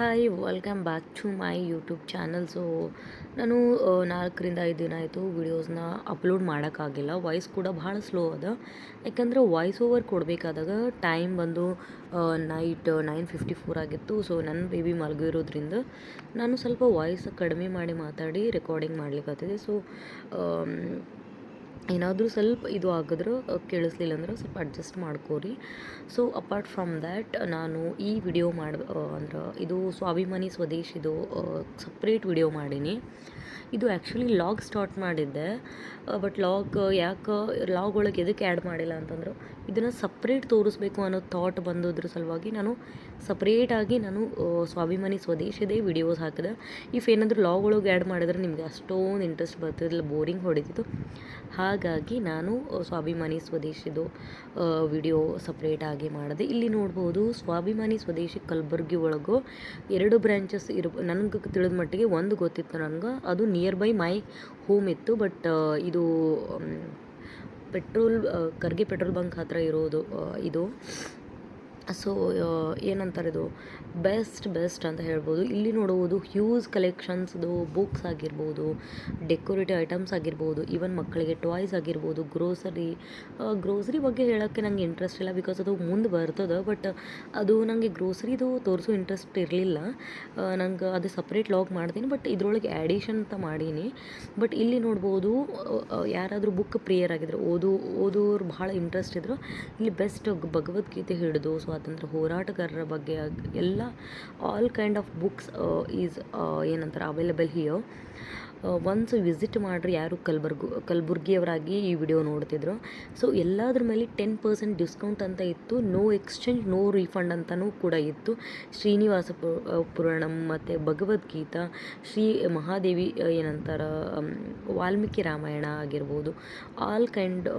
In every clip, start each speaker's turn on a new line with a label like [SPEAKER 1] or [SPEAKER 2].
[SPEAKER 1] Hi welcome back to my YouTube channel. So ನಾನು 4 ರಿಂದ 5 ದಿನ ಆಯಿತು ವೀಡಿಯೋಸ್ನ ಅಪ್ಲೋಡ್ ಮಾಡೋಕ್ಕಾಗಿಲ್ಲ. ವಾಯ್ಸ್ ಕೂಡ ಭಾಳ ಸ್ಲೋ ಅದ, ಯಾಕಂದರೆ ವಾಯ್ಸ್ ಓವರ್ ಕೊಡಬೇಕಾದಾಗ ಟೈಮ್ ಬಂದು ನೈಟ್ 9:54 ಆಗಿತ್ತು. ಸೊ ನನ್ನ ಬೇಬಿ ಮಲಗಿರೋದ್ರಿಂದ ನಾನು ಸ್ವಲ್ಪ ವಾಯ್ಸ್ ಕಡಿಮೆ ಮಾಡಿ ಮಾತಾಡಿ ರೆಕಾರ್ಡಿಂಗ್ ಮಾಡ್ಲಿಕ್ಕತ್ತಿದೆ. ಸೊ ಏನಾದರೂ ಸ್ವಲ್ಪ ಇದು ಆಗಿದ್ರೆ ಕೇಳಿಸ್ಲಿಲ್ಲ ಅಂದ್ರೆ ಸ್ವಲ್ಪ ಅಡ್ಜಸ್ಟ್ ಮಾಡ್ಕೋರಿ. ಸೊ ಅಪಾರ್ಟ್ ಫ್ರಮ್ ದ್ಯಾಟ್ ನಾನು ಈ ವಿಡಿಯೋ ಅಂದ್ರೆ ಇದು ಸ್ವಾಭಿಮಾನಿ ಸ್ವದೇಶಿದು ಸಪ್ರೇಟ್ ವಿಡಿಯೋ ಮಾಡೀನಿ. ಇದು ಆ್ಯಕ್ಚುಲಿ ಲಾಗ್ ಸ್ಟಾರ್ಟ್ ಮಾಡಿದ್ದೆ, ಬಟ್ ಲಾಗ್ ಒಳಗೆ ಎದಕ್ಕೆ ಆ್ಯಡ್ ಮಾಡಿಲ್ಲ ಅಂತಂದ್ರೆ ಇದನ್ನು ಸಪ್ರೇಟ್ ತೋರಿಸ್ಬೇಕು ಅನ್ನೋ ಥಾಟ್ ಬಂದೋದ್ರ ಸಲುವಾಗಿ ನಾನು ಸಪ್ರೇಟಾಗಿ ಸ್ವಾಭಿಮಾನಿ ಸ್ವದೇಶಿದೇ ವಿಡಿಯೋಸ್ ಹಾಕಿದೆ. ಇಫ್ ಏನಾದರೂ ಲಾಗ್ ಒಳಗೆ ಆ್ಯಡ್ ಮಾಡಿದ್ರೆ ನಿಮಗೆ ಅಷ್ಟೊಂದು ಇಂಟ್ರೆಸ್ಟ್ ಬರ್ತಿರಲಿಲ್ಲ, ಬೋರಿಂಗ್ ಹೊಡಿತಿತ್ತು. ಹಾಗಾಗಿ ನಾನು ಸ್ವಾಭಿಮಾನಿ ಸ್ವದೇಶಿದು ವಿಡಿಯೋ ಸಪ್ರೇಟಾಗಿ ಮಾಡಿದೆ. ಇಲ್ಲಿ ನೋಡ್ಬೋದು ಸ್ವಾಭಿಮಾನಿ ಸ್ವದೇಶಿ ಕಲಬುರ್ಗಿ ಒಳಗೂ 2 ಬ್ರ್ಯಾಂಚಸ್ ನನಗೆ ತಿಳಿದ ಮಟ್ಟಿಗೆ ಒಂದು ಗೊತ್ತಿತ್ತು ನನಗೆ, ಅದು ನಿಯರ್ ಬೈ ಮೈ ಹೋಮ್ ಇತ್ತು. ಬಟ್ ಇದು ಕರ್ಗೆ ಪೆಟ್ರೋಲ್ ಬಂಕ್ ಹತ್ರ ಇರೋದು ಇದು. ಸೊ ಏನಂತಾರೆ, ಇದು ಬೆಸ್ಟ್ ಅಂತ ಹೇಳ್ಬೋದು. ಇಲ್ಲಿ ನೋಡುವುದು ಹ್ಯೂಜ್ ಕಲೆಕ್ಷನ್ಸ್ದು ಬುಕ್ಸ್ ಆಗಿರ್ಬೋದು, ಡೆಕೋರೇಟಿವ್ ಐಟಮ್ಸ್ ಆಗಿರ್ಬೋದು, ಈವನ್ ಮಕ್ಕಳಿಗೆ ಟಾಯ್ಸ್ ಆಗಿರ್ಬೋದು, ಗ್ರೋಸರಿ ಬಗ್ಗೆ ಹೇಳೋಕ್ಕೆ ನಂಗೆ ಇಂಟ್ರೆಸ್ಟ್ ಇಲ್ಲ, ಬಿಕಾಸ್ ಅದು ಮುಂದೆ ಬರ್ತದೆ. ಬಟ್ ಅದು ನನಗೆ ಗ್ರೋಸರಿದು ತೋರಿಸೋ ಇಂಟ್ರೆಸ್ಟ್ ಇರಲಿಲ್ಲ. ನಂಗೆ ಅದು ಸಪ್ರೇಟ್ ಲಾಗ್ ಮಾಡ್ತೀನಿ, ಬಟ್ ಇದರೊಳಗೆ ಆ್ಯಡಿಷನ್ ಅಂತ ಮಾಡೀನಿ. ಬಟ್ ಇಲ್ಲಿ ನೋಡ್ಬೋದು, ಯಾರಾದರೂ ಬುಕ್ ಪ್ರಿಯರ್ ಆಗಿದ್ರು, ಓದೋರು ಭಾಳ ಇಂಟ್ರೆಸ್ಟ್ ಇದ್ರು, ಇಲ್ಲಿ ಬೆಸ್ಟ್ ಭಗವದ್ಗೀತೆ ಹಿಡಿದು ಸ್ವಾತಂತ್ರ್ಯ ಹೋರಾಟಗಾರರ ಬಗ್ಗೆ ಎಲ್ಲ all kind of books is ಏನಂತಾರೆ ಅವೈಲೇಬಲ್ ಹಿಯರ್. ಒನ್ಸ್ ವಿಸಿಟ್ ಮಾಡಿರಿ ಯಾರು ಕಲಬುರ್ಗಿಯವರಾಗಿ ಈ ವಿಡಿಯೋ ನೋಡ್ತಿದ್ರು. ಸೊ ಎಲ್ಲದ್ರ ಮೇಲೆ 10% ಡಿಸ್ಕೌಂಟ್ ಅಂತ ಇತ್ತು, ನೋ ಎಕ್ಸ್ಚೇಂಜ್ ನೋ ರೀಫಂಡ್ ಅಂತಲೂ ಕೂಡ ಇತ್ತು. ಶ್ರೀನಿವಾಸ ಪುರಾಣಂ ಮತ್ತು ಭಗವದ್ಗೀತಾ, ಶ್ರೀ ಮಹಾದೇವಿ ಏನಂತಾರೆ ವಾಲ್ಮೀಕಿ ರಾಮಾಯಣ ಆಗಿರ್ಬೋದು, ಆಲ್ ಕೈಂಡ್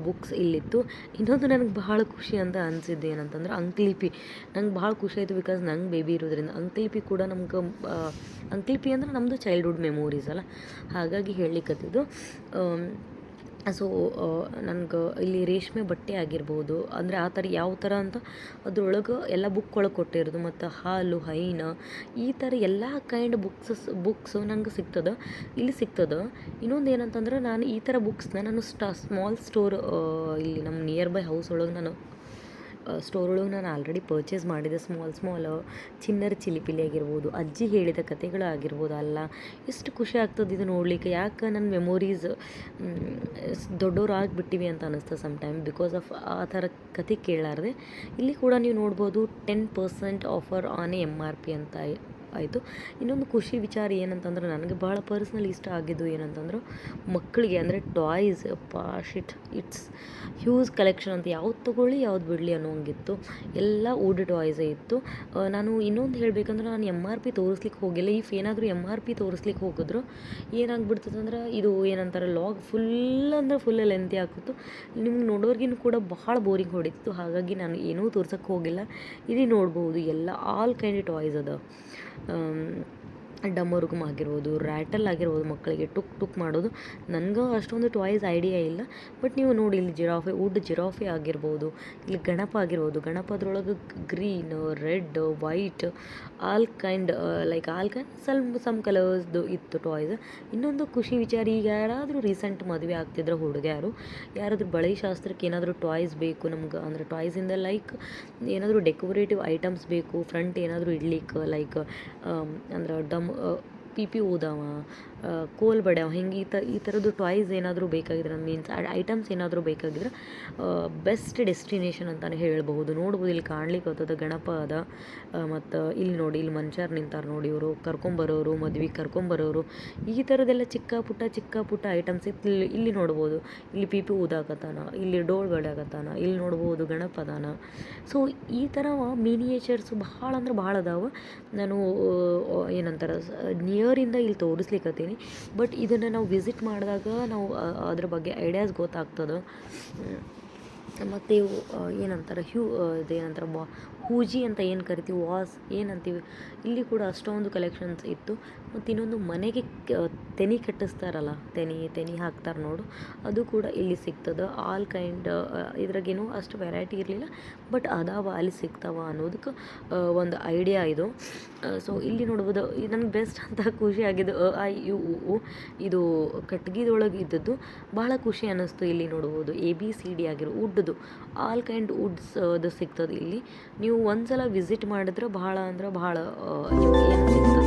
[SPEAKER 1] ಬುಕ್ಸ್ ಇಲ್ಲಿತ್ತು. ಇನ್ನೊಂದು ನನಗೆ ಭಾಳ ಖುಷಿ ಅಂತ ಅನಿಸಿದ್ದು ಏನಂತಂದ್ರೆ ಅಂಕ್ಲಿಪಿ. ನಂಗೆ ಭಾಳ ಖುಷಿ ಆಯಿತು, ಬಿಕಾಸ್ ನಂಗೆ ಬೇಬಿ ಇರೋದ್ರಿಂದ ಅಂಕ್ಲಿಪಿ ಕೂಡ ನಮ್ಗೆ ಅಂಕ್ಲಿಪಿ ಅಂದರೆ ನಮ್ಮದು ಚೈಲ್ಡ್ಹುಡ್ ಮೆಮೊರೀಸ್ ಅಲ್ಲ, ಹಾಗಾಗಿ ಹೇಳಲಿಕ್ಕತ್ತಿದ್ದು. ಸೊ ನನಗೆ ಇಲ್ಲಿ ರೇಷ್ಮೆ ಬಟ್ಟೆ ಆಗಿರ್ಬೋದು, ಅಂದರೆ ಆ ಥರ ಯಾವ ಥರ ಅಂತ ಅದ್ರೊಳಗೆ ಎಲ್ಲ ಬುಕ್ ಒಳಗೆ ಕೊಟ್ಟಿರೋದು, ಮತ್ತು ಹಾಲು ಹೈನು ಈ ಥರ ಎಲ್ಲ ಕೈಂಡ್ ಬುಕ್ಸು ನಂಗೆ ಸಿಗ್ತದೆ, ಇಲ್ಲಿ ಸಿಗ್ತದೆ. ಇನ್ನೊಂದು ಏನಂತಂದ್ರೆ ನಾನು ಈ ಥರ ಬುಕ್ಸ್ನ ನಾನು ಸ್ಮಾಲ್ ಸ್ಟೋರ್ ಇಲ್ಲಿ ನಮ್ಮ ನಿಯರ್ ಬೈ ಹೌಸ್ ಒಳಗೆ ಸ್ಟೋರ್ ಒಳಗೆ ನಾನು ಆಲ್ರೆಡಿ ಪರ್ಚೇಸ್ ಮಾಡಿದೆ. ಸ್ಮಾಲ್ ಚಿನ್ನರ ಚಿಲಿಪಿಲಿ ಆಗಿರ್ಬೋದು, ಅಜ್ಜಿ ಹೇಳಿದ ಕಥೆಗಳು ಆಗಿರ್ಬೋದು, ಅಲ್ಲ ಎಷ್ಟು ಖುಷಿ ಆಗ್ತದೆ ಇದು ನೋಡಲಿಕ್ಕೆ. ಯಾಕೆ ನನ್ನ ಮೆಮೊರೀಸ್ ದೊಡ್ಡವ್ರು ಆಗಿಬಿಟ್ಟಿವಿ ಅಂತ ಅನ್ನಿಸ್ತದೆ ಸಮ್ಟೈಮ್, ಬಿಕಾಸ್ ಆಫ್ ಆ ಥರ ಕಥೆ ಕೇಳಾರ್ದೆ. ಇಲ್ಲಿ ಕೂಡ ನೀವು ನೋಡ್ಬೋದು 10% ಆಫರ್ ಆನ್ MRP ಅಂತ ಆಯಿತು. ಇನ್ನೊಂದು ಖುಷಿ ವಿಚಾರ ಏನಂತಂದ್ರೆ ನನಗೆ ಭಾಳ ಪರ್ಸ್ನಲ್ ಇಷ್ಟ ಆಗಿದ್ದು ಏನಂತಂದ್ರೆ ಮಕ್ಕಳಿಗೆ ಅಂದರೆ ಟಾಯ್ಸ್. ಇಟ್ಸ್ ಹ್ಯೂಜ್ ಕಲೆಕ್ಷನ್ ಅಂತ ಯಾವ್ದು ತೊಗೊಳ್ಳಿ ಯಾವ್ದು ಬಿಡಲಿ ಅನ್ನೋಂಗಿತ್ತು, ಎಲ್ಲ ವುಡ್ ಟಾಯ್ಸೇ ಇತ್ತು. ನಾನು ಇನ್ನೊಂದು ಹೇಳಬೇಕಂದ್ರೆ ನಾನು MRP ತೋರಿಸ್ಲಿಕ್ಕೆ ಹೋಗಿಲ್ಲ. ಇಫ್ ಏನಾದರೂ MRP ತೋರಿಸ್ಲಿಕ್ಕೆ ಹೋಗಿದ್ರು ಏನಾಗ್ಬಿಡ್ತದಂದ್ರೆ ಇದು ಏನಂತಾರೆ ಲಾಗ್ ಫುಲ್ ಲೆಂತಿ ಆಗ್ತಿತ್ತು, ನಿಮ್ಗೆ ನೋಡೋರ್ಗಿನೂ ಕೂಡ ಭಾಳ ಬೋರಿಂಗ್ ಹೊಡಿತಿತ್ತು. ಹಾಗಾಗಿ ನಾನು ಏನೂ ತೋರ್ಸೋಕ್ಕೆ ಹೋಗಿಲ್ಲ. ಇಲ್ಲಿ ನೋಡ್ಬೋದು ಎಲ್ಲ ಆಲ್ ಕೈಂಡ್ ಟಾಯ್ಸ್ ಅದ. ಡಮರುಗಮ್ ಆಗಿರ್ಬೋದು, ರ್ಯಾಟಲ್ ಆಗಿರ್ಬೋದು, ಮಕ್ಕಳಿಗೆ ಟುಕ್ ಮಾಡೋದು. ನನಗೂ ಅಷ್ಟೊಂದು ಟಾಯ್ಸ್ ಐಡಿಯಾ ಇಲ್ಲ, ಬಟ್ ನೀವು ನೋಡಿ ಇಲ್ಲಿ ವುಡ್ ಜಿರಾಫೆ ಆಗಿರ್ಬೋದು, ಇಲ್ಲಿ ಗಣಪ ಆಗಿರ್ಬೋದು. ಗಣಪದ್ರೊಳಗೆ green, red, white all kind some ಕಲರ್ಸ್ದು ಇತ್ತು ಟಾಯ್ಸ್. ಇನ್ನೊಂದು ಖುಷಿ ವಿಚಾರ, ಈಗ ಯಾರಾದರೂ ರೀಸೆಂಟ್ ಮದುವೆ ಆಗ್ತಿದ್ರೆ ಹುಡುಗಿಯರು ಯಾರಾದರೂ ಬಳೆ ಶಾಸ್ತ್ರಕ್ಕೆ ಏನಾದರೂ ಟಾಯ್ಸ್ ಬೇಕು ನಮ್ಗೆ, ಅಂದರೆ ಟಾಯ್ಸಿಂದ ಏನಾದರೂ ಡೆಕೋರೇಟಿವ್ ಐಟಮ್ಸ್ ಬೇಕು, ಫ್ರಂಟ್ ಏನಾದರೂ ಇಡ್ಲಿಕ್ಕೆ ಅಂದ್ರೆ ಪಿ ಊದವ, ಕೋಲ್ ಬಡ್ಯಾವ, ಹಿಂಗೆ ಈ ಥರದ್ದು ಟಾಯ್ಸ್ ಏನಾದರೂ ಬೇಕಾಗಿದ್ರೆ, ಮೀನ್ಸ್ ಐಟಮ್ಸ್ ಏನಾದರೂ ಬೇಕಾಗಿದ್ರೆ ಬೆಸ್ಟ್ ಡೆಸ್ಟಿನೇಷನ್ ಅಂತಲೇ ಹೇಳ್ಬಹುದು. ನೋಡ್ಬೋದು ಇಲ್ಲಿ ಕಾಣ್ಲಿಕ್ಕೆ ಆಗ್ತದೆ ಗಣಪ ಅದ, ಮತ್ತು ಇಲ್ಲಿ ನೋಡಿ ಇಲ್ಲಿ ಮನುಷ್ಯರು ನಿಂತಾರೆ ನೋಡಿ, ಇವರು ಕರ್ಕೊಂಬರೋರು, ಮದ್ವೆಗೆ ಕರ್ಕೊಂಬರೋರು, ಈ ಥರದ್ದೆಲ್ಲ ಚಿಕ್ಕ ಪುಟ್ಟ ಐಟಮ್ಸ್ ಇತ್ತು. ಇಲ್ಲಿ ನೋಡ್ಬೋದು, ಇಲ್ಲಿ ಪಿ ಊದಾಕತ್ತಾನ, ಇಲ್ಲಿ ಡೋಲ್ ಬಡ್ಯಾಕತ್ತಾನ, ಇಲ್ಲಿ ನೋಡ್ಬೋದು ಗಣಪ ಅದಾನ. ಸೊ ಈ ಥರ ಮಿನಿಯೇಚರ್ಸು ಭಾಳ ಅಂದ್ರೆ ಭಾಳ ಅದಾವೆ. ನಾನು ಏನಂತಾರೆ ನಿಯರಿಂದ ಇಲ್ಲಿ ತೋರಿಸ್ಲಿಕ್ಕತ್ತೀನಿ, ಬಟ್ ಇದನ್ನು ನಾವು ವಿಸಿಟ್ ಮಾಡಿದಾಗ ನಾವು ಅದ್ರ ಬಗ್ಗೆ ಐಡಿಯಾಸ್ ಗೊತ್ತಾಗ್ತದೆ. ಮತ್ತು ಇವು ಏನಂತಾರೆ ಇದೇನಂತಾರೆ ಹೂಜಿ ಅಂತ ಏನು ಕರಿತೀವಿ, ವಾಸ್ ಏನಂತೀವಿ, ಇಲ್ಲಿ ಕೂಡ ಅಷ್ಟೊಂದು ಕಲೆಕ್ಷನ್ಸ್ ಇತ್ತು. ಮತ್ತು ಇನ್ನೊಂದು ಮನೆಗೆ ತೆನಿ ಕಟ್ಟಿಸ್ತಾರಲ್ಲ, ತೆನಿ ಹಾಕ್ತಾರೆ ನೋಡು, ಅದು ಕೂಡ ಇಲ್ಲಿ ಸಿಗ್ತದೆ. ಆಲ್ ಕೈಂಡ್ ಇದ್ರಾಗೇನು ಅಷ್ಟು ವೆರೈಟಿ ಇರಲಿಲ್ಲ, ಬಟ್ ಅದಾವ ಅಲ್ಲಿ ಸಿಗ್ತಾವ ಅನ್ನೋದಕ್ಕೆ ಒಂದು ಐಡಿಯಾ ಇದು. ಸೊ ಇಲ್ಲಿ ನೋಡ್ಬೋದು, ನನಗೆ ಬೆಸ್ಟ್ ಅಂತ ಖುಷಿ ಆಗಿದ್ದು ಇದು ಕಟ್ಗಿದೊಳಗೆ ಇದ್ದದ್ದು ಭಾಳ ಖುಷಿ ಅನ್ನಿಸ್ತು. ಇಲ್ಲಿ ನೋಡ್ಬೋದು ABCD ಆಗಿರೋ ವುಡ್ದು ಆಲ್ ಕೈಂಡ್ ವುಡ್ಸ್ ಅದು ಸಿಗ್ತದೆ ಇಲ್ಲಿ. ನೀವು ಒಂದ್ಸಲ ವಿಸಿಟ್ ಮಾಡಿದ್ರೆ ಭಾಳ ಅಂದ್ರೆ ಭಾಳ ನಿಮ್ಗೆ ಏನು ಸಿಗ್ತದೆ.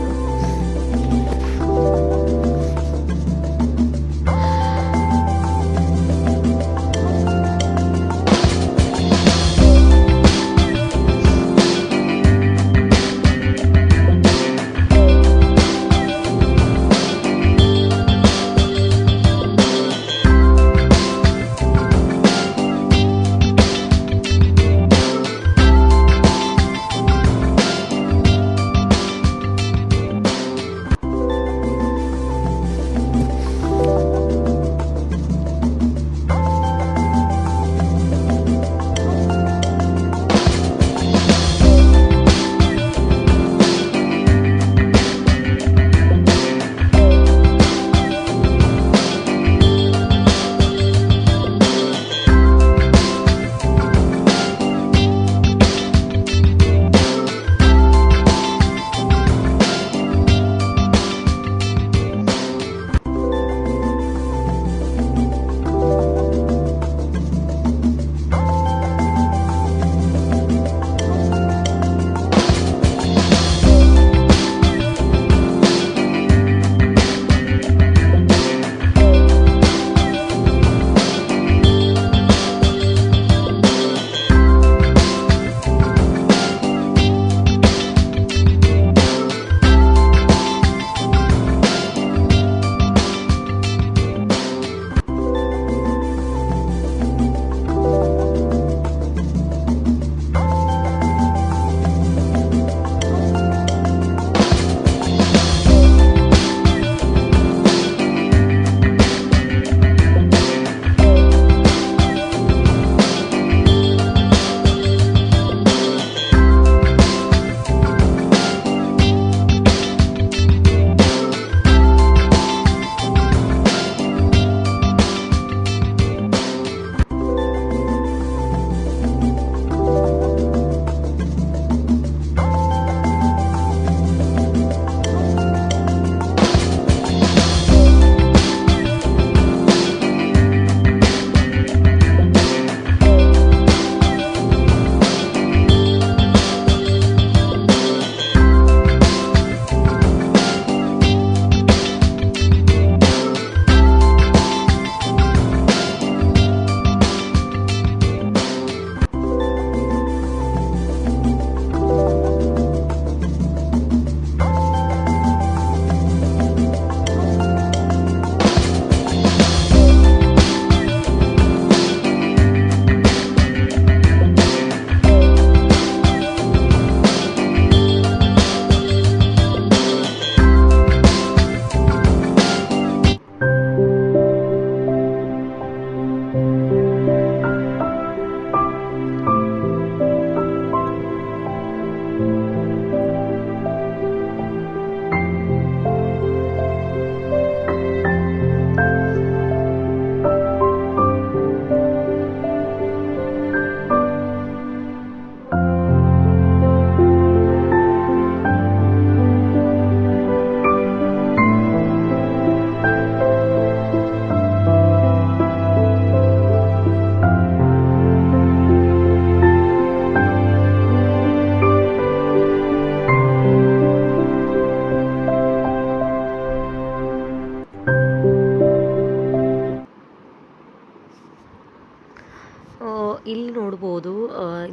[SPEAKER 1] ಇಲ್ಲಿ ನೋಡ್ಬೋದು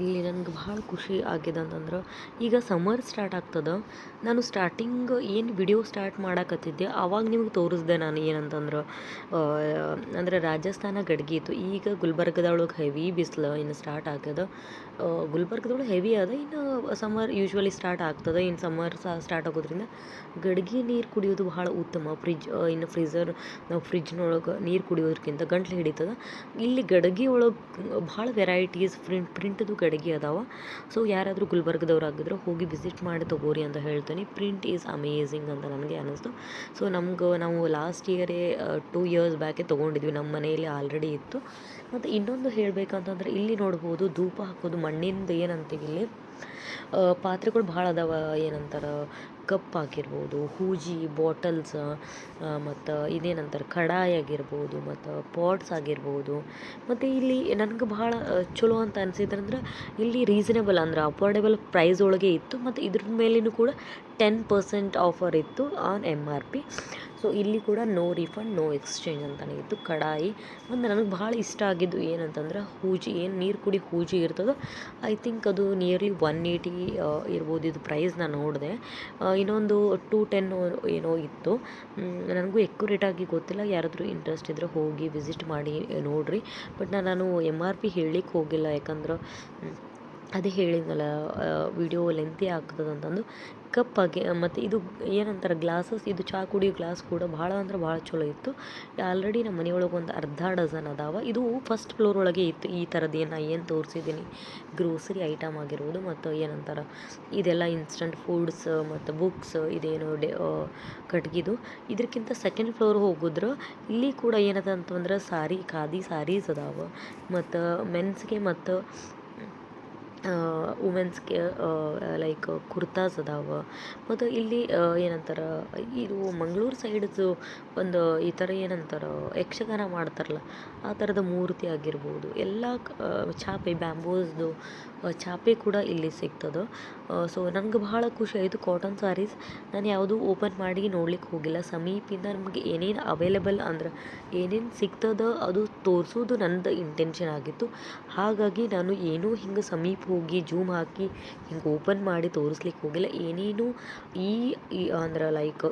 [SPEAKER 1] ಇಲ್ಲಿ ನನಗೆ ಭಾಳ ಖುಷಿ ಆಗಿದೆ ಅಂತಂದ್ರೆ ಈಗ ಸಮ್ಮರ್ ಸ್ಟಾರ್ಟ್ ಆಗ್ತದೆ. ನಾನು ಸ್ಟಾರ್ಟಿಂಗ್ ಏನು ವಿಡಿಯೋ ಸ್ಟಾರ್ಟ್ ಮಾಡಕತ್ತಿದ್ದೆ ಆವಾಗ ನಿಮ್ಗೆ ತೋರಿಸ್ದೆ ನಾನು ಏನಂತಂದ್ರೆ ಅಂದರೆ ರಾಜಸ್ಥಾನ ಗಡ್ಗೆ ಇತ್ತು. ಈಗ ಗುಲ್ಬರ್ಗದೊಳಗೆ ಹೆವಿ ಬಿಸಿಲು ಇನ್ನು ಸ್ಟಾರ್ಟ್ ಆಗ್ಯದ. ಗುಲ್ಬರ್ಗದೊಳಗೆ ಹೆವಿ ಅದ, ಇನ್ನು ಸಮ್ಮರ್ ಯೂಶ್ವಲಿ ಸ್ಟಾರ್ಟ್ ಆಗ್ತದೆ. ಇನ್ನು ಸಮ್ಮರ್ ಸ್ಟಾರ್ಟ್ ಆಗೋದ್ರಿಂದ ಗಡ್ಗೆ ನೀರು ಕುಡಿಯೋದು ಭಾಳ ಉತ್ತಮ. ಇನ್ನು ಫ್ರೀಜರ್ ನಾವು ಫ್ರಿಜ್ನೊಳಗೆ ನೀರು ಕುಡಿಯೋದಕ್ಕಿಂತ ಗಂಟ್ಲು ಹಿಡಿತದೆ. ಇಲ್ಲಿ ಗಡ್ಗೆ ಒಳಗೆ ಭಾಳ ವೆರೈಟೀಸ್ ಪ್ರಿಂಟ್ದು ಗಡಿಗೆ ಅದಾವ. ಸೊ ಯಾರಾದರೂ ಗುಲ್ಬರ್ಗದವ್ರು ಆಗಿದ್ರೆ ಹೋಗಿ ವಿಸಿಟ್ ಮಾಡಿ ತೊಗೋರಿ ಅಂತ ಹೇಳ್ತೀನಿ. ಪ್ರಿಂಟ್ ಈಸ್ ಅಮೇಝಿಂಗ್ ಅಂತ ನನಗೆ ಅನ್ನಿಸ್ತು. ಸೊ ನಾವು ಲಾಸ್ಟ್ ಇಯರೇ 2 ಇಯರ್ಸ್ ಬ್ಯಾಕೆ ತೊಗೊಂಡಿದ್ವಿ, ನಮ್ಮ ಮನೆಯಲ್ಲಿ ಆಲ್ರೆಡಿ ಇತ್ತು. ಮತ್ತು ಇನ್ನೊಂದು ಹೇಳಬೇಕಂತಂದ್ರೆ ಇಲ್ಲಿ ನೋಡ್ಬೋದು ಧೂಪ ಹಾಕೋದು ಮಣ್ಣಿಂದ ಏನಂತೀವಿ ಇಲ್ಲಿ ಪಾತ್ರೆಗಳು ಭಾಳ ಅದಾವ. ಏನಂತಾರೆ ಕಪ್ ಆಗಿರ್ಬೋದು, ಹೂಜಿ ಬಾಟಲ್ಸ್, ಮತ್ತು ಇದೇನಂತಾರೆ ಕಡಾಯಿ ಆಗಿರ್ಬೋದು, ಮತ್ತು ಪಾಟ್ಸ್ ಆಗಿರ್ಬೋದು. ಮತ್ತು ಇಲ್ಲಿ ನನಗೆ ಭಾಳ ಚಲೋ ಅಂತ ಅನಿಸಿದ್ರಂದ್ರೆ ಇಲ್ಲಿ ರೀಸನೇಬಲ್ ಅಂದ್ರೆ ಅಫೋರ್ಡೆಬಲ್ ಪ್ರೈಸ್ ಒಳಗೆ ಇತ್ತು. ಮತ್ತು ಇದ್ರ ಮೇಲೇನೂ ಕೂಡ 10% ಆಫರ್ ಇತ್ತು ಆನ್ MRP. ಸೊ ಇಲ್ಲಿ ಕೂಡ ನೋ ರಿಫಂಡ್ ನೋ ಎಕ್ಸ್ಚೇಂಜ್ ಅಂತಲೇ ಇತ್ತು. ಕಡಾಯಿ ಮತ್ತು ನನಗೆ ಭಾಳ ಇಷ್ಟ ಆಗಿದ್ದು ಏನಂತಂದ್ರೆ ಹೂಜಿ, ಏನು ನೀರು ಕುಡಿ ಹೂಜಿ ಇರ್ತದೋ ಐ ಥಿಂಕ್ ಅದು ನಿಯರ್ಲಿ 180 ಇರ್ಬೋದು ಇದು ಪ್ರೈಸ್. ನಾನು ನೋಡಿದೆ. ಇನ್ನೊಂದು 210 ಏನೋ ಇತ್ತು. ನನಗೂ ಎಕ್ಯುರೇಟಾಗಿ ಗೊತ್ತಿಲ್ಲ. ಯಾರಾದರೂ ಇಂಟ್ರೆಸ್ಟ್ ಇದ್ದರೆ ಹೋಗಿ ವಿಸಿಟ್ ಮಾಡಿ ನೋಡಿರಿ. ಬಟ್ ನಾನು MRP ಹೇಳಲಿಕ್ಕೆ ಹೋಗಿಲ್ಲ, ಯಾಕಂದ್ರೆ ಅದೇ ಹೇಳಿದ್ನಲ್ಲ ವಿಡಿಯೋ ಲೆಂತಿ ಆಗ್ತದೆ ಅಂತಂದು. ಕಪ್ಪಾಗಿ ಮತ್ತು ಇದು ಏನಂತಾರೆ ಗ್ಲಾಸಸ್, ಇದು ಚಹಾ ಕುಡಿಯೋ ಗ್ಲಾಸ್ ಕೂಡ ಭಾಳ ಅಂದ್ರೆ ಭಾಳ ಚಲೋ ಇತ್ತು. ಆಲ್ರೆಡಿ ನಮ್ಮ ಮನೆಯೊಳಗೆ ಒಂದು ಅರ್ಧ ಡಜನ್ ಅದಾವ. ಇದು ಫಸ್ಟ್ ಫ್ಲೋರ್ ಒಳಗೆ ಇತ್ತು ಈ ಥರದ್ದು ಏನು ತೋರಿಸಿದ್ದೀನಿ ಗ್ರೋಸರಿ ಐಟಮ್ ಆಗಿರ್ಬೋದು. ಮತ್ತು ಏನಂತಾರೆ ಇದೆಲ್ಲ ಇನ್ಸ್ಟಂಟ್ ಫುಡ್ಸ್ ಮತ್ತು ಬುಕ್ಸ್, ಇದೇನು ಕಟ್ಗಿದು. ಇದಕ್ಕಿಂತ ಸೆಕೆಂಡ್ ಫ್ಲೋರ್ ಹೋಗಿದ್ರೆ ಇಲ್ಲಿ ಕೂಡ ಏನದ ಅಂತಂದ್ರೆ ಖಾದಿ ಸಾರೀಸ್ ಅದಾವ. ಮತ್ತು ಮೆನ್ಸ್ಗೆ ಮತ್ತು ವುಮೆನ್ಸ್ಗೆ ಲೈಕ್ ಕುರ್ತಾಸ್ ಅದಾವ. ಮತ್ತು ಇಲ್ಲಿ ಏನಂತಾರೆ ಇದು ಮಂಗಳೂರು ಸೈಡ್ದು ಒಂದು ಈ ಥರ ಏನಂತಾರೆ ಯಕ್ಷಗಾನ ಮಾಡ್ತಾರಲ್ಲ ಆ ಥರದ ಮೂರ್ತಿ ಆಗಿರ್ಬೋದು. ಎಲ್ಲ ಚಾಪೆ ಬ್ಯಾಂಬೂಸ್ದು ಚಾಪೆ ಕೂಡ ಇಲ್ಲಿ ಸಿಗ್ತದೆ. ಸೊ ನನಗೆ ಭಾಳ ಖುಷಿ ಆಯಿತು. ಕಾಟನ್ ಸಾರೀಸ್ ನಾನು ಯಾವುದೂ ಓಪನ್ ಮಾಡಿ ನೋಡ್ಲಿಕ್ಕೆ ಹೋಗಿಲ್ಲ. ಸಮೀಪಿಂದ ನಮಗೆ ಏನೇನು ಅವೈಲೇಬಲ್ ಅಂದ್ರೆ ಏನೇನು ಸಿಗ್ತದೆ ಅದು ತೋರಿಸೋದು ನನ್ನದು ಇಂಟೆನ್ಷನ್ ಆಗಿತ್ತು. ಹಾಗಾಗಿ ನಾನು ಏನೂ ಹಿಂಗೆ ಸಮೀಪ ಹೋಗಿ ಜೂಮ್ ಹಾಕಿ ಹಿಂಗೆ ಓಪನ್ ಮಾಡಿ ತೋರಿಸ್ಲಿಕ್ಕೆ ಹೋಗಿಲ್ಲ. ಏನೇನು ಅಂದ್ರೆ ಲೈಕ್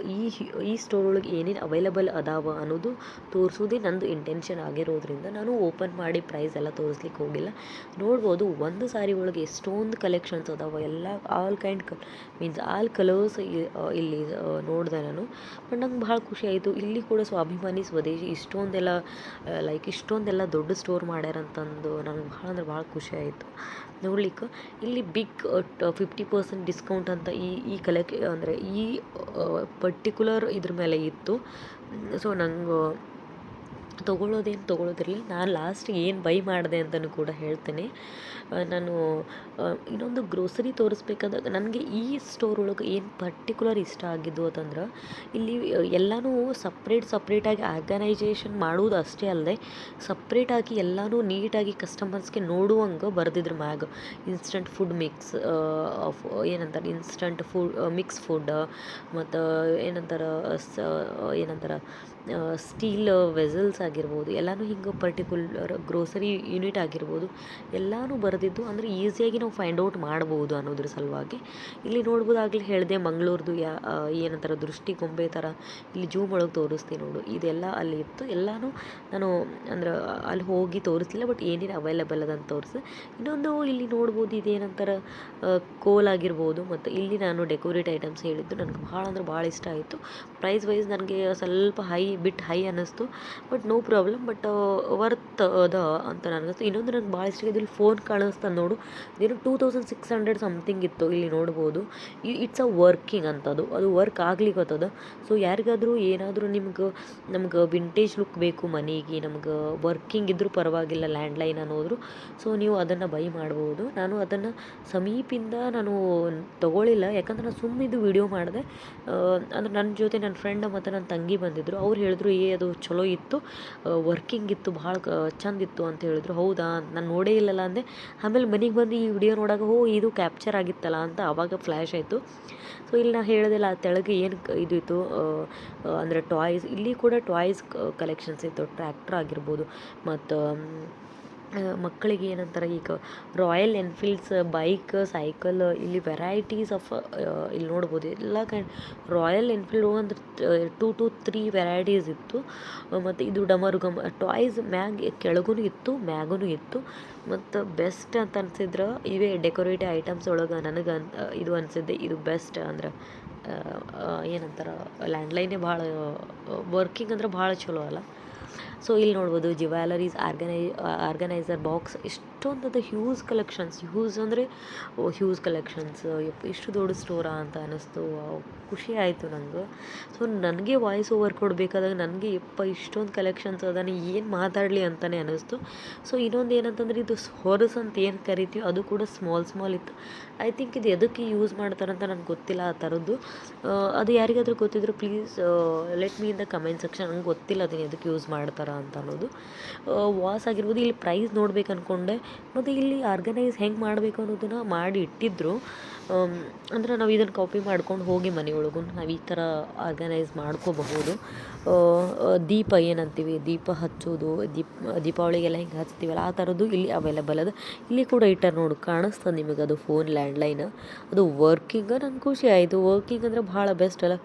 [SPEAKER 1] ಈ ಸ್ಟೋರ್ ಒಳಗೆ ಏನೇನು ಅವೈಲೇಬಲ್ ಅದಾವ ಅನ್ನೋದು ತೋರಿಸೋದೇ ನಂದು ಇಂಟೆನ್ಷನ್ ಆಗಿರೋದ್ರಿಂದ ನಾನು ಓಪನ್ ಮಾಡಿ ಪ್ರೈಸ್ ಎಲ್ಲ ತೋರಿಸ್ಲಿಕ್ಕೆ ಹೋಗಿಲ್ಲ. ನೋಡ್ಬೋದು ಒಂದು ಸಾರಿ ಒಳಗೆ ಎಷ್ಟೊಂದು ಕಲೆಕ್ಷನ್ಸ್ ಅದಾವ. ಎಲ್ಲ ಆಲ್ ಕಲರ್ಸ್ ಇಲ್ಲಿ ನೋಡಿದೆ ನಾನು. ಬಟ್ ನಂಗೆ ಭಾಳ ಖುಷಿ ಆಯಿತು. ಇಲ್ಲಿ ಕೂಡ ಸ್ವಾಭಿಮಾನಿ ಸ್ವದೇಶಿ ಇಷ್ಟೊಂದೆಲ್ಲ ದೊಡ್ಡ ಸ್ಟೋರ್ ಮಾಡ್ಯಾರಂತಂದು ನನಗೆ ಭಾಳ ಅಂದ್ರೆ ಭಾಳ ಖುಷಿ ಆಯಿತು ನೋಡ್ಲಿಕ್ಕೆ. ಇಲ್ಲಿ ಬಿಗ್ 50% ಡಿಸ್ಕೌಂಟ್ ಅಂತ ಈ ಅಂದರೆ ಈ ಪರ್ಟಿಕ್ಯುಲರ್ ಇದ್ರ ಮೇಲೆ ಇತ್ತು. ಸೊ ನಂಗೆ ತೊಗೊಳೋದಿರಲಿ. ನಾನು ಲಾಸ್ಟಿಗೆ ಏನು ಬೈ ಮಾಡಿದೆ ಅಂತಲೂ ಕೂಡ ಹೇಳ್ತೇನೆ. ನಾನು ಇನ್ನೊಂದು ಗ್ರೋಸರಿ ತೋರಿಸ್ಬೇಕಾದಾಗ ನನಗೆ ಈ ಸ್ಟೋರ್ ಒಳಗೆ ಏನು ಪರ್ಟಿಕ್ಯುಲರ್ ಇಷ್ಟ ಆಗಿದ್ದು ಅಂತಂದ್ರೆ ಇಲ್ಲಿ ಎಲ್ಲನೂ ಸಪ್ರೇಟಾಗಿ ಆರ್ಗನೈಜೇಷನ್ ಮಾಡುವುದು ಅಷ್ಟೇ ಅಲ್ಲದೆ ಸಪ್ರೇಟಾಗಿ ಎಲ್ಲನೂ ನೀಟಾಗಿ ಕಸ್ಟಮರ್ಸ್ಗೆ ನೋಡುವಂಗೆ ಬರೆದಿದ್ರು ಮ್ಯಾಗ. ಇನ್ಸ್ಟಂಟ್ ಫುಡ್ ಮಿಕ್ಸ್ ಏನಂತಾರೆ ಇನ್ಸ್ಟಂಟ್ ಮಿಕ್ಸ್ ಫುಡ್, ಮತ್ತು ಏನಂತಾರೆ ಸ್ಟೀಲ್ ವೆಸಲ್ಸ್ ಆಗಿರ್ಬೋದು, ಎಲ್ಲನೂ ಹಿಂಗೆ ಪರ್ಟಿಕ್ಯುಲರ್ ಗ್ರೋಸರಿ ಯೂನಿಟ್ ಆಗಿರ್ಬೋದು ಎಲ್ಲನೂ ಬರೆದಿದ್ದು. ಅಂದರೆ ಈಸಿಯಾಗಿ ನಾವು ಫೈಂಡ್ ಔಟ್ ಮಾಡ್ಬೋದು ಅನ್ನೋದ್ರ ಸಲುವಾಗಿ. ಇಲ್ಲಿ ನೋಡ್ಬೋದು, ಆಗಲೇ ಹೇಳಿದೆ ಮಂಗಳೂರ್ದು ಏನಂತಾರೆ ದೃಷ್ಟಿಗೊಂಬೆ ಥರ ಇಲ್ಲಿ ಜೂಮ್ ಒಳಗೆ ತೋರಿಸ್ತೀನಿ ನೋಡು, ಇದೆಲ್ಲ ಅಲ್ಲಿ ಇತ್ತು. ಎಲ್ಲನೂ ನಾನು ಅಂದ್ರೆ ಅಲ್ಲಿ ಹೋಗಿ ತೋರಿಸ್ಲಿಲ್ಲ, ಬಟ್ ಏನೇನು ಅವೈಲೇಬಲ್ ಅದಂತ ತೋರಿಸಿ. ಇನ್ನೊಂದು ಇಲ್ಲಿ ನೋಡ್ಬೋದು ಇದೇನಂತಾರೆ ಕೋಲ್ ಆಗಿರ್ಬೋದು. ಮತ್ತು ಇಲ್ಲಿ ನಾನು ಡೆಕೋರೇಟ್ ಐಟಮ್ಸ್ ಹೇಳಿದ್ದು ನನಗೆ ಭಾಳ ಅಂದ್ರೆ ಭಾಳ ಇಷ್ಟ ಆಯಿತು. ಪ್ರೈಸ್ ವೈಸ್ ನನಗೆ ಸ್ವಲ್ಪ ಹೈ ಅನ್ನಿಸ್ತು, but no problem. But worth ಅದ ಅಂತ ನನಗಸ್ತು. ಇನ್ನೊಂದು ನನಗೆ ಭಾಳ ಇಷ್ಟ ಆಗಿದೆ, ಇಲ್ಲಿ ಫೋನ್ ಕಾಣಿಸ್ತದೆ ನೋಡು, ಇದೇನು 2600 ಸಮಥಿಂಗ್ ಇತ್ತು. ಇಲ್ಲಿ ನೋಡ್ಬೋದು ಇಟ್ಸ್ ವರ್ಕಿಂಗ್ ಅಂತದು, ಅದು ವರ್ಕ್ ಆಗ್ಲಿಕ್ಕತ್ತದ. ಸೊ ಯಾರಿಗಾದರೂ ಏನಾದರೂ ನಮ್ಗೆ ವಿಂಟೇಜ್ ಲುಕ್ ಬೇಕು ಮನೆಗೆ, ನಮ್ಗೆ ವರ್ಕಿಂಗ್ ಇದ್ರೂ ಪರವಾಗಿಲ್ಲ ಲ್ಯಾಂಡ್ಲೈನ್ ಅನ್ನೋದ್ರು, ಸೊ ನೀವು ಅದನ್ನು ಬೈ ಮಾಡ್ಬೋದು. ನಾನು ಅದನ್ನು ಸಮೀಪಿಂದ ನಾನು ತೊಗೊಳ್ಳಿಲ್ಲ, ಯಾಕಂದ್ರೆ ನಾನು ಸುಮ್ಮನಿದ್ದು ವಿಡಿಯೋ ಮಾಡಿದೆ. ಅಂದ್ರೆ ನನ್ನ ಜೊತೆ ನನ್ನ ಫ್ರೆಂಡ್ ಮತ್ತು ನನ್ನ ತಂಗಿ ಬಂದಿದ್ದರು. ಅವ್ರು ಹೇಳಿದ್ರು ಅದು ಚಲೋ ಇತ್ತು, ವರ್ಕಿಂಗ್ ಇತ್ತು, ಭಾಳ ಚಂದಿತ್ತು ಅಂತ ಹೇಳಿದ್ರು. ಹೌದಾ, ನಾನು ನೋಡೇ ಇಲ್ಲಲ್ಲ ಅಂದೆ. ಆಮೇಲೆ ಮನೆಗೆ ಬಂದು ಈ ವಿಡಿಯೋ ನೋಡಾಗ ಇದು ಕ್ಯಾಪ್ಚರ್ ಆಗಿತ್ತಲ್ಲ ಅಂತ ಆವಾಗ ಫ್ಲ್ಯಾಶ್ ಆಯಿತು. ಸೊ ಇಲ್ಲಿ ನಾನು ಹೇಳೋದಿಲ್ಲ ತೆಳಗೆ ಏನು ಇದು ಇತ್ತು ಅಂದರೆ ಟಾಯ್ಸ್, ಇಲ್ಲಿ ಕೂಡ ಟಾಯ್ಸ್ ಕಲೆಕ್ಷನ್ಸ್ ಇತ್ತು. ಟ್ರ್ಯಾಕ್ಟರ್ ಆಗಿರ್ಬೋದು, ಮತ್ತು ಮಕ್ಕಳಿಗೆ ಏನಂತಾರೆ ಈಗ ರಾಯಲ್ ಎನ್ಫೀಲ್ಡ್ಸ್ ಬೈಕ್, ಸೈಕಲ್, ಇಲ್ಲಿ ವೆರೈಟೀಸ್ ಆಫ್ ಇಲ್ಲಿ ನೋಡ್ಬೋದು ಎಲ್ಲ ರಾಯಲ್ ಎನ್ಫೀಲ್ಡ್ ಒಂದು 2 to 3 ವೆರೈಟೀಸ್ ಇತ್ತು. ಮತ್ತು ಇದು ಡಮರುಗಮ್ ಟಾಯ್ಸ್ ಕೆಳಗೂ ಇತ್ತು, ಮ್ಯಾಗೂ ಇತ್ತು. ಮತ್ತು ಬೆಸ್ಟ್ ಅಂತ ಅನಿಸಿದ್ರೆ ಇವೇ ಡೆಕೋರೇಟಿವ್ ಐಟಮ್ಸ್ ಒಳಗೆ ನನಗೆ ಇದು ಅನಿಸಿದ್ದೆ ಇದು ಬೆಸ್ಟ್. ಅಂದ್ರೆ ಏನಂತಾರೆ ಲ್ಯಾಂಡ್ಲೈನೇ ಭಾಳ ವರ್ಕಿಂಗ್ ಅಂದ್ರೆ ಭಾಳ ಚಲೋ ಅಲ್ಲ. ಸೊ ಇಲ್ಲಿ ನೋಡ್ಬೋದು ಜ್ಯುವೆಲರೀಸ್, ಆರ್ಗನೈಸರ್ ಬಾಕ್ಸ್, ಎಷ್ಟು ಇಷ್ಟೊಂದು ಹ್ಯೂಜ್ ಕಲೆಕ್ಷನ್ಸ್, ಹ್ಯೂಜ್ ಅಂದರೆ ಹ್ಯೂಜ್ ಕಲೆಕ್ಷನ್ಸ್, ಇಷ್ಟು ದೊಡ್ಡ ಸ್ಟೋರಾ ಅಂತ ಅನ್ನಿಸ್ತು. ಖುಷಿ ಆಯಿತು ನಂಗೆ. ಸೊ ನನಗೆ ವಾಯ್ಸ್ ಓವರ್ ಕೊಡಬೇಕಾದಾಗ ನನಗೆ ಇಷ್ಟೊಂದು ಕಲೆಕ್ಷನ್ಸ್ ಅದಾನೆ ಏನು ಮಾತಾಡಲಿ ಅಂತಲೇ ಅನ್ನಿಸ್ತು. ಸೊ ಇನ್ನೊಂದು ಏನಂತಂದರೆ ಇದು ಹೊರಸ್ ಅಂತ ಏನು ಕರಿತೀವಿ ಅದು ಕೂಡ ಸ್ಮಾಲ್ ಇತ್ತು. ಐ ಥಿಂಕ್ ಇದು ಎದಕ್ಕೆ ಯೂಸ್ ಮಾಡ್ತಾರಂತ ನನಗೆ ಗೊತ್ತಿಲ್ಲ ಆ ಥರದ್ದು. ಅದು ಯಾರಿಗಾದರೂ ಗೊತ್ತಿದ್ರು please let me in the comment section. ನಂಗೆ ಗೊತ್ತಿಲ್ಲ ಅದನ್ನು ಎದಕ್ಕೆ ಯೂಸ್ ಮಾಡ್ತಾರ ಅಂತ ಅನ್ನೋದು. ವಾಸ್ ಆಗಿರ್ಬೋದು. ಇಲ್ಲಿ ಪ್ರೈಸ್ ನೋಡ್ಬೇಕು ಅಂದ್ಕೊಂಡೆ, ಮತ್ತು ಇಲ್ಲಿ ಆರ್ಗನೈಸ್ ಹೆಂಗೆ ಮಾಡಬೇಕು ಅನ್ನೋದನ್ನು ಮಾಡಿ ಇಟ್ಟಿದ್ರು. ಅಂದರೆ ನಾವು ಇದನ್ನು ಕಾಪಿ ಮಾಡ್ಕೊಂಡು ಹೋಗಿ ಮನೆಯೊಳಗೂ ನಾವು ಈ ಥರ ಆರ್ಗನೈಸ್ ಮಾಡ್ಕೋಬಹುದು. ದೀಪ ಏನಂತೀವಿ, ದೀಪ ಹಚ್ಚೋದು, ದೀಪಾವಳಿಗೆಲ್ಲ ಹಿಂಗೆ ಹಚ್ತೀವಲ್ಲ ಆ ಥರದ್ದು ಇಲ್ಲಿ ಅವೈಲೇಬಲ್ ಅದ. ಇಲ್ಲಿ ಕೂಡ ಇಟ್ಟಾರೆ ನೋಡು, ಕಾಣಿಸ್ತದೆ ನಿಮಗೆ ಅದು ಫೋನ್ ಲ್ಯಾಂಡ್ಲೈನ್ ಅದು ವರ್ಕಿಂಗ್. ನಂಗೆ ಖುಷಿ ಆಯಿತು. ವರ್ಕಿಂಗ್ ಅಂದರೆ ಭಾಳ ಬೆಸ್ಟ್ ಅಲ್ಲ.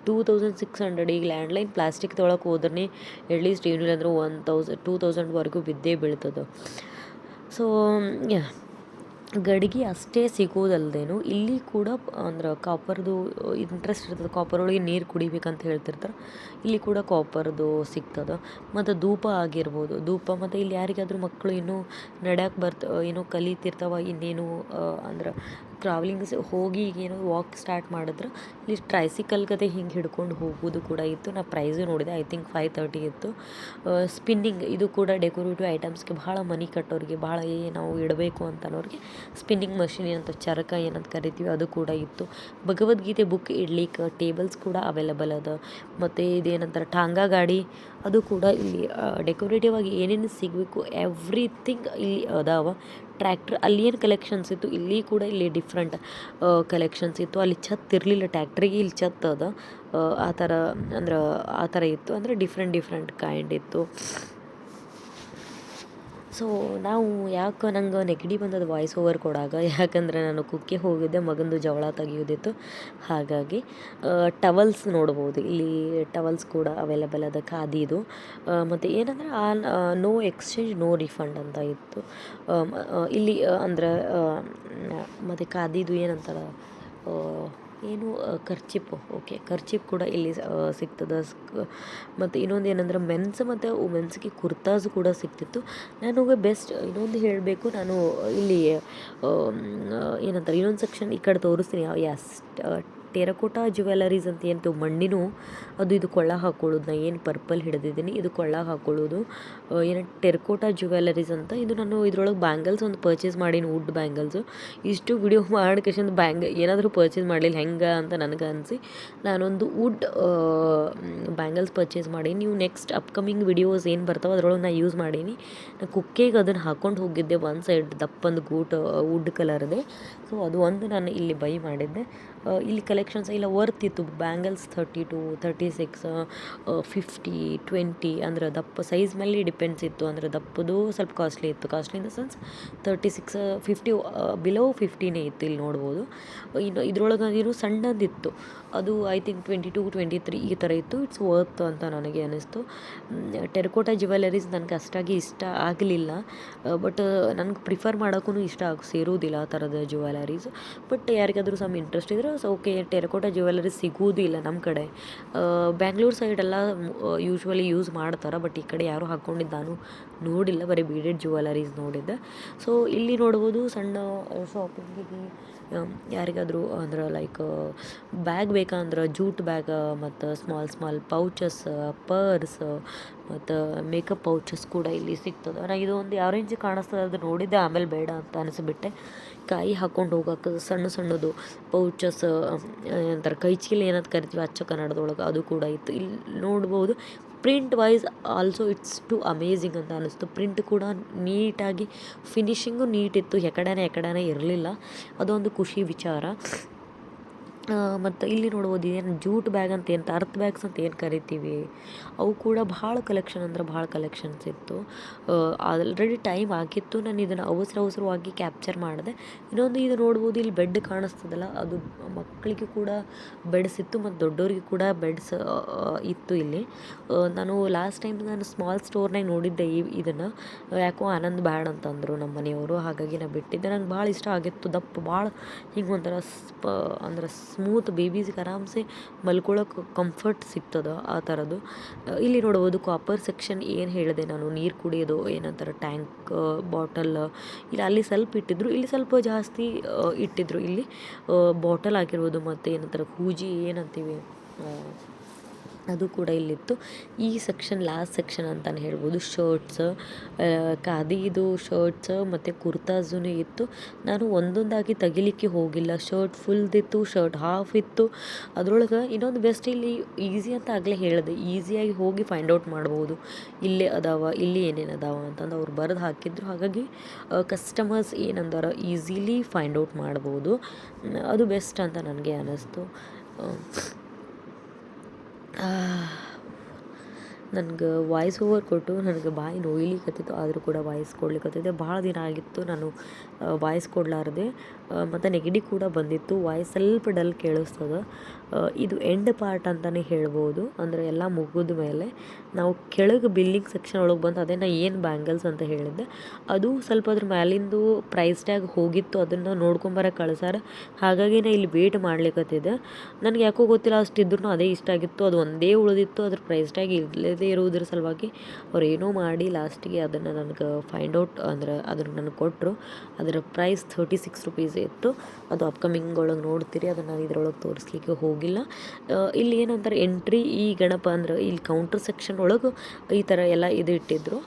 [SPEAKER 1] 2600 ಈಗ ಲ್ಯಾಂಡ್ಲೈನ್ ಪ್ಲಾಸ್ಟಿಕ್ ತೊಗೊಳಕ್ಕೆ ಹೋದ್ರೆ ಅಟ್ಲೀಸ್ಟ್ ಏನಿಲ್ಲ ಅಂದ್ರೆ 2000 ಬಿದ್ದೇ ಬೀಳ್ತದೆ. ಸೊ ಗಡಿಗೆ ಅಷ್ಟೇ ಸಿಗೋದಲ್ದೇನು ಇಲ್ಲಿ ಕೂಡ ಅಂದ್ರೆ ಕಾಪರ್ದು ಇಂಟ್ರೆಸ್ಟ್ ಇರ್ತದೆ. ಕಾಪರ್ ಒಳಗೆ ನೀರು ಕುಡಿಬೇಕಂತ ಹೇಳ್ತಿರ್ತಾರೆ. ಇಲ್ಲಿ ಕೂಡ ಕಾಪರ್ದು ಸಿಗ್ತದೆ. ಮತ್ತು ಧೂಪ ಆಗಿರ್ಬೋದು, ಧೂಪ. ಮತ್ತು ಇಲ್ಲಿ ಯಾರಿಗಾದ್ರೂ ಮಕ್ಕಳು ಇನ್ನೂ ನಡ್ಯಕ್ಕೆ ಏನೋ ಕಲಿತಿರ್ತಾವ, ಇನ್ನೇನು ಅಂದ್ರೆ ಟ್ರಾವೆಲಿಂಗ್ಸ್ ಹೋಗಿ ಏನೋ ವಾಕ್ ಸ್ಟಾರ್ಟ್ ಮಾಡಿದ್ರೆ ಇಲ್ಲಿ ಟ್ರೈಸಿಕಲ್ ಕತೆ ಹಿಂಗೆ ಹಿಡ್ಕೊಂಡು ಹೋಗೋದು ಕೂಡ ಇತ್ತು. ನಾ ಪ್ರೈಸು ನೋಡಿದೆ, ಐ ಥಿಂಕ್ 530 ಇತ್ತು. ಸ್ಪಿನ್ನಿಂಗ್ ಇದು ಕೂಡ ಡೆಕೋರೇಟಿವ್ ಐಟಮ್ಸ್ಗೆ ಭಾಳ ಮನಿ ಕಟ್ಟೋರಿಗೆ, ಭಾಳ ನಾವು ಇಡಬೇಕು ಅಂತನೋರಿಗೆ ಸ್ಪಿನ್ನಿಂಗ್ ಮಷಿನ್ ಏನಂತ ಚರಕ ಏನಂತ ಕರಿತೀವಿ ಅದು ಕೂಡ ಇತ್ತು. ಭಗವದ್ಗೀತೆ ಬುಕ್ ಇಡ್ಲಿಕ್ಕೆ ಟೇಬಲ್ಸ್ ಕೂಡ ಅವೈಲೇಬಲ್ ಅದ. ಮತ್ತು ಇದೇನಂತಾರೆ ಟಾಂಗಾ ಗಾಡಿ ಅದು ಕೂಡ ಇಲ್ಲಿ ಡೆಕೋರೇಟಿವ್ ಆಗಿ ಏನೇನು ಸಿಗಬೇಕು ಎವ್ರಿಥಿಂಗ್ ಇಲ್ಲಿ ಅದಾವ. ಟ್ರ್ಯಾಕ್ಟ್ರ್ ಅಲ್ಲಿ ಏನು ಕಲೆಕ್ಷನ್ಸ್ ಇತ್ತು ಇಲ್ಲಿ ಕೂಡ ಇಲ್ಲಿ ಡಿಫ್ರೆಂಟ್ ಕಲೆಕ್ಷನ್ಸ್ ಇತ್ತು. ಅಲ್ಲಿ ಛತ್ ಇರಲಿಲ್ಲ ಟ್ಯಾಕ್ಟ್ರಿಗೆ, ಇಲ್ಲಿ ಛತ್ ಅದ. ಆ ಥರ ಅಂದ್ರೆ ಆ ಥರ ಇತ್ತು. ಅಂದರೆ ಡಿಫ್ರೆಂಟ್ ಕೈಂಡ್ ಇತ್ತು. ಸೊ ನಾವು ಯಾಕೆ ನಂಗೆ ನೆಗಡಿ ಬಂದದ್ದು ವಾಯ್ಸ್ ಓವರ್ ಕೊಡಾಗ, ಯಾಕಂದರೆ ನಾನು ಕುಕ್ಕೆ ಹೋಗಿದ್ದೆ, ಮಗಂದು ಜವಳ ತೆಗಿಯೋದಿತ್ತು. ಹಾಗಾಗಿ ಟವಲ್ಸ್ ನೋಡ್ಬೋದು. ಇಲ್ಲಿ ಟವಲ್ಸ್ ಕೂಡ ಅವೈಲೇಬಲ್ ಅದ ಖಾದಿದು. ಮತ್ತು ಏನಂದರೆ ನೋ ಎಕ್ಸ್ಚೇಂಜ್ ನೋ ರಿಫಂಡ್ ಅಂತ ಇತ್ತು ಇಲ್ಲಿ. ಅಂದ್ರೆ ಮತ್ತು ಖಾದಿದು ಏನಂತಾರೆ ಏನು ಕರ್ಚಿಪ್, ಓಕೆ ಕರ್ಚಿಪ್ ಕೂಡ ಇಲ್ಲಿ ಸಿಗ್ತದೆ. ಮತ್ತು ಇನ್ನೊಂದು ಏನಂದ್ರೆ ಮೆನ್ಸ್ ಮತ್ತು ವುಮೆನ್ಸ್ಗೆ ಕುರ್ತಾಸ್ ಕೂಡ ಸಿಗ್ತಿತ್ತು. ನನಗೆ ಬೆಸ್ಟ್ ಇನ್ನೊಂದು ಹೇಳಬೇಕು, ನಾನು ಇಲ್ಲಿ ಏನಂತಾರೆ ಇನ್ನೊಂದು ಸೆಕ್ಷನ್ ಈ ಕಡೆ ತೋರಿಸ್ತೀನಿ. ಟೆರಕೋಟಾ ಜ್ಯುವೆಲರೀಸ್ ಅಂತ ಏನು ಮಣ್ಣಿನೂ ಅದು ಇದು ಕೊಳ್ಳ ಹಾಕ್ಕೊಳ್ಳೋದು. ನಾ ಏನು ಪರ್ಪಲ್ ಹಿಡಿದಿದ್ದೀನಿ ಇದು ಕೊಳ್ಳ ಹಾಕ್ಕೊಳ್ಳೋದು. ಏನು ಟೆರಕೋಟಾ ಜ್ಯುವೆಲರೀಸ್ ಅಂತ. ಇದು ನಾನು ಇದ್ರೊಳಗೆ ಬ್ಯಾಂಗಲ್ಸ್ ಒಂದು ಪರ್ಚೇಸ್ ಮಾಡೀನಿ, ವುಡ್ ಬ್ಯಾಂಗಲ್ಸು. ಇಷ್ಟು ವಿಡಿಯೋ ಮಾಡ್ಕೇಶಂದು ಏನಾದರೂ ಪರ್ಚೇಸ್ ಮಾಡಲಿಲ್ಲ ಹೆಂಗೆ ಅಂತ ನನಗೆ ಅನಿಸಿ ನಾನೊಂದು ವುಡ್ ಬ್ಯಾಂಗಲ್ಸ್ ಪರ್ಚೇಸ್ ಮಾಡೀನಿ. ನೀವು ನೆಕ್ಸ್ಟ್ ಅಪ್ಕಮಿಂಗ್ ವಿಡಿಯೋಸ್ ಏನು ಬರ್ತಾವೆ ಅದರೊಳಗೆ ನಾನು ಯೂಸ್ ಮಾಡೀನಿ. ನಾನು ಕುಕ್ಕೆಗೆ ಅದನ್ನು ಹಾಕ್ಕೊಂಡು ಹೋಗಿದ್ದೆ. ಒಂದು ಸೈಡ್ ದಪ್ಪಂದು ಗೂಟ್ ವುಡ್ ಕಲರ್ದೆ. ಸೊ ಅದು ಒಂದು ನಾನು ಇಲ್ಲಿ ಬೈ ಮಾಡಿದ್ದೆ. ಇಲ್ಲಿ ಕಲೆಕ್ಷನ್ಸ್ ಇಲ್ಲ ವರ್ತ್ ಇತ್ತು. ಬ್ಯಾಂಗಲ್ಸ್ 32, 36, 50, 20 ಅಂದ್ರೆ ದಪ್ಪ ಸೈಜ್ ಮೇಲೆ ಡಿಪೆಂಡ್ಸ್ ಇತ್ತು. ಅಂದರೆ ದಪ್ಪದು ಸ್ವಲ್ಪ ಕಾಸ್ಟ್ಲಿ ಇತ್ತು. Costly in the sense 36, 50 below 15 ಇತ್ತು. ಇಲ್ಲಿ ನೋಡ್ಬೋದು. ಇನ್ನು ಇದ್ರೊಳಗೆ ಇರೋ ಸಣ್ಣದಿತ್ತು, ಅದು ಐ ಥಿಂಕ್ 22, 23 ಈ ಥರ ಇತ್ತು. ಇಟ್ಸ್ ವರ್ತ್ ಅಂತ ನನಗೆ ಅನ್ನಿಸ್ತು. ಟೆರಕೋಟಾ ಜ್ಯುವೆಲರೀಸ್ ನನಗೆ ಅಷ್ಟಾಗಿ ಇಷ್ಟ ಆಗಲಿಲ್ಲ. ಬಟ್ ನನಗೆ ಪ್ರಿಫರ್ ಮಾಡೋಕ್ಕೂ ಇಷ್ಟ ಸೇರುವುದಿಲ್ಲ ಆ ಥರದ ಜ್ಯುವೆಲರೀಸ್. ಬಟ್ ಯಾರಿಗಾದರೂ ಸಮ್ ಇಂಟ್ರೆಸ್ಟ್ ಇದ್ರೆ ಸೊ ಓಕೆ. ಟೆರಕೋಟಾ ಜ್ಯುವೆಲರೀಸ್ ಸಿಗೋದು ಇಲ್ಲ ನಮ್ಮ ಕಡೆ. ಬ್ಯಾಂಗ್ಳೂರು ಸೈಡೆಲ್ಲ ಯೂಶ್ವಲಿ ಯೂಸ್ ಮಾಡ್ತಾರೆ. ಬಟ್ ಈ ಕಡೆ ಯಾರೂ ಹಾಕ್ಕೊಂಡಿದ್ದು ನಾನು ನೋಡಿಲ್ಲ, ಬರೀ ಬೀಡೆಡ್ ಜ್ಯುವೆಲರೀಸ್ ನೋಡಿದ್ದೆ. ಸೊ ಇಲ್ಲಿ ನೋಡ್ಬೋದು ಸಣ್ಣ ಶಾಪಿಂಗಿಗೆ ಯಾರಿಗಾದರೂ ಅಂದ್ರೆ ಲೈಕ್ ಬ್ಯಾಗ್ ಬೇಕಂದ್ರೆ ಜೂಟ್ ಬ್ಯಾಗ್, ಮತ್ತು ಸ್ಮಾಲ್ ಪೌಚಸ್, ಪರ್ಸ್, ಮತ್ತು ಮೇಕಪ್ ಪೌಚಸ್ ಕೂಡ ಇಲ್ಲಿ ಸಿಗ್ತದೆ. ನಾನು ಇದು ಒಂದು ಯಾವ ರೇಂಜಿಗೆ ಕಾಣಿಸ್ತದೆ ಅದು ನೋಡಿದ್ದೆ, ಆಮೇಲೆ ಬೇಡ ಅಂತ ಅನಿಸ್ಬಿಟ್ಟೆ. ಕಾಯಿ ಹಾಕ್ಕೊಂಡು ಹೋಗೋಕೆ ಸಣ್ಣದು ಪೌಚಸ್ ಅಂತಾರೆ, ಕೈ ಚೀಲ ಏನಂತ ಕರಿತೀವಿ ಅಚ್ಚ ಕನ್ನಡದೊಳಗೆ, ಅದು ಕೂಡ ಇತ್ತು. ಇಲ್ಲಿ ನೋಡ್ಬೋದು. Print wise also it's too amazing ಅಂತ ಅನ್ನಿಸ್ತು. ಪ್ರಿಂಟ್ ಕೂಡ ನೀಟಾಗಿ ಫಿನಿಶಿಂಗು ನೀಟಿತ್ತು. ಎಕಡೆನೇ ಇರಲಿಲ್ಲ. ಅದೊಂದು ಖುಷಿ ವಿಚಾರ. ಮತ್ತು ಇಲ್ಲಿ ನೋಡ್ಬೋದು ಏನು ಜೂಟ್ ಬ್ಯಾಗ್ ಅಂತ ಏನು ಅರ್ತ್ ಬ್ಯಾಗ್ಸ್ ಅಂತ ಏನು ಕರಿತೀವಿ ಅವು ಕೂಡ ಭಾಳ ಕಲೆಕ್ಷನ್ಸ್ ಇತ್ತು. ಆಲ್ರೆಡಿ ಟೈಮ್ ಆಗಿತ್ತು. ನಾನು ಇದನ್ನು ಅವಸರವಾಗಿ ಕ್ಯಾಪ್ಚರ್ ಮಾಡಿದೆ. ಇನ್ನೊಂದು ಇದು ನೋಡ್ಬೋದು, ಇಲ್ಲಿ ಬೆಡ್ ಕಾಣಿಸ್ತದಲ್ಲ ಅದು ಮಕ್ಕಳಿಗೆ ಕೂಡ ಬೆಡ್ಸ್ ಇತ್ತು ಮತ್ತು ದೊಡ್ಡೋರಿಗೆ ಕೂಡ ಬೆಡ್ಸ್ ಇತ್ತು ಇಲ್ಲಿ. ನಾನು ಲಾಸ್ಟ್ ಟೈಮ್ ನಾನು ಸ್ಮಾಲ್ ಸ್ಟೋರ್ನಾಗ ನೋಡಿದ್ದೆ ಇದನ್ನು. ಯಾಕೋ ಆನಂದ್ ಬ್ಯಾಡ್ ಅಂತಂದರು ನಮ್ಮ ಮನೆಯವರು, ಹಾಗಾಗಿ ನಾನು ಬಿಟ್ಟಿದ್ದೆ. ನಂಗೆ ಭಾಳ ಇಷ್ಟ ಆಗಿತ್ತು. ದಪ್ಪ ಭಾಳ ಹಿಂಗೆ ಒಂಥರ ಅಂದ್ರೆ ಸ್ಮೂತ್ ಬೇಬೀಸ್ಗೆ ಆರಾಮ್ಸೆ ಮಲ್ಕೊಳಕ್ಕೆ ಕಂಫರ್ಟ್ ಸಿಗ್ತದೆ ಆ ಥರದ್ದು. ಇಲ್ಲಿ ನೋಡ್ಬೋದು ಕಾಪರ್ ಸೆಕ್ಷನ್ ಏನು ಹೇಳಿದೆ ನಾನು, ನೀರು ಕುಡಿಯೋದು ಏನಂತಾರೆ ಟ್ಯಾಂಕ್ ಬಾಟಲ್, ಇಲ್ಲ ಅಲ್ಲಿ ಸ್ವಲ್ಪ ಇಟ್ಟಿದ್ರು, ಇಲ್ಲಿ ಸ್ವಲ್ಪ ಜಾಸ್ತಿ ಇಟ್ಟಿದ್ರು. ಇಲ್ಲಿ ಬಾಟಲ್ ಆಗಿರ್ಬೋದು ಮತ್ತು ಏನಂತಾರೆ ಹೂಜಿ ಏನಂತೀವಿ ಅದು ಕೂಡ ಇಲ್ಲಿತ್ತು. ಈ ಸೆಕ್ಷನ್ ಲಾಸ್ಟ್ ಸೆಕ್ಷನ್ ಅಂತಲೇ ಹೇಳ್ಬೋದು. ಶರ್ಟ್ಸ್, ಖಾದಿದು ಶರ್ಟ್ಸ್ ಮತ್ತು ಕುರ್ತಾಸೂ ಇತ್ತು. ನಾನು ಒಂದೊಂದಾಗಿ ತೆಗಿಲಿಕ್ಕೆ ಹೋಗಿಲ್ಲ. ಶರ್ಟ್ ಫುಲ್ದಿತ್ತು, ಶರ್ಟ್ ಹಾಫ್ ಇತ್ತು. ಅದರೊಳಗೆ ಇನ್ನೊಂದು ಬೆಸ್ಟ್ ಇಲ್ಲಿ ಈಸಿ ಅಂತ ಆಗಲೇ ಹೇಳಿದೆ, ಈಸಿಯಾಗಿ ಹೋಗಿ ಫೈಂಡ್ ಔಟ್ ಮಾಡ್ಬೋದು ಇಲ್ಲೇ ಅದಾವ, ಇಲ್ಲಿ ಏನೇನು ಅದಾವ ಅಂತಂದು ಅವ್ರು ಬರೆದು ಹಾಕಿದ್ರು. ಹಾಗಾಗಿ ಕಸ್ಟಮರ್ಸ್ ಏನಂದಾರ ಈಸಿಲಿ ಫೈಂಡ್ ಔಟ್ ಮಾಡ್ಬೋದು. ಅದು ಬೆಸ್ಟ್ ಅಂತ ನನಗೆ ಅನ್ನಿಸ್ತು. ನನಗೆ ವಾಯ್ಸ್ ಓವರ್ ಕೊಟ್ಟು ನನಗೆ ಬಾಯಿ ನೋಯ್ಲಿಕ್ಕತ್ತಿತ್ತು, ಆದರೂ ಕೂಡ ವಾಯ್ಸ್ ಕೊಡ್ಲಿಕ್ಕತ್ತಿದ್ದೆ. ಭಾಳ ದಿನ ಆಗಿತ್ತು ನಾನು ವಾಯ್ಸ್ ಕೊಡಲಾರ್ದೆ, ಮತ್ತು ನೆಗಡಿ ಕೂಡ ಬಂದಿತ್ತು. ವಾಯ್ಸ್ ಸ್ವಲ್ಪ ಡಲ್ ಕೇಳಿಸ್ತದೆ. ಇದು ಎಂಡ್ ಪಾರ್ಟ್ ಅಂತಲೇ ಹೇಳ್ಬೋದು. ಅಂದರೆ ಎಲ್ಲ ಮುಗಿದ ಮೇಲೆ ನಾವು ಕೆಳಗೆ ಬಿಲ್ಲಿಂಗ್ ಸೆಕ್ಷನ್ ಒಳಗೆ ಬಂದು ಅದೇ ನಾ ಏನು ಬ್ಯಾಂಗಲ್ಸ್ ಅಂತ ಹೇಳಿದ್ದೆ ಅದು ಸ್ವಲ್ಪ ಅದ್ರ ಮ್ಯಾಲಿಂದು ಪ್ರೈಸ್ ಟ್ಯಾಗ್ ಹೋಗಿತ್ತು, ಅದನ್ನು ನೋಡ್ಕೊಂಬರಕ್ಕೆ ಕಳ್ಸಾರ. ಹಾಗಾಗಿ ನಾ ಇಲ್ಲಿ ವೇಟ್ ಮಾಡ್ಲಿಕ್ಕತ್ತಿದ್ದೆ. ನನಗೆ ಯಾಕೋ ಗೊತ್ತಿಲ್ಲ, ಅಷ್ಟಿದ್ರೂ ಅದೇ ಇಷ್ಟ ಆಗಿತ್ತು, ಅದು ಒಂದೇ ಉಳಿದಿತ್ತು. ಅದ್ರ ಪ್ರೈಸ್ ಟ್ಯಾಗ್ ಇಲ್ಲದೇ ಇರೋದ್ರ ಸಲುವಾಗಿ ಅವ್ರು ಏನೋ ಮಾಡಿ ಲಾಸ್ಟಿಗೆ ಅದನ್ನು ನನಗೆ ಫೈಂಡ್ ಔಟ್ ಅಂದ್ರೆ ಅದನ್ನು ನನಗೆ ಕೊಟ್ಟರು. ಅದರ ಪ್ರೈಸ್ 36 ರೂಪೀಸ್ ಇತ್ತು. ಅದು ಅಪ್ಕಮಿಂಗ್ ಒಳಗೆ ನೋಡ್ತೀರಿ, ಅದನ್ನು ನಾನು ಇದರೊಳಗೆ ತೋರಿಸ್ಲಿಕ್ಕೆ ಹೋಗಿಲ್ಲ. ಇಲ್ಲಿ ಏನಂತಾರೆ ಎಂಟ್ರಿ ಈ ಗಣಪ ಅಂದ್ರೆ ಇಲ್ಲಿ ಕೌಂಟರ್ ಸೆಕ್ಷನ್ ಒಳಗೆ ಈ ಥರ ಎಲ್ಲ ಇದು ಇಟ್ಟಿದ್ರು.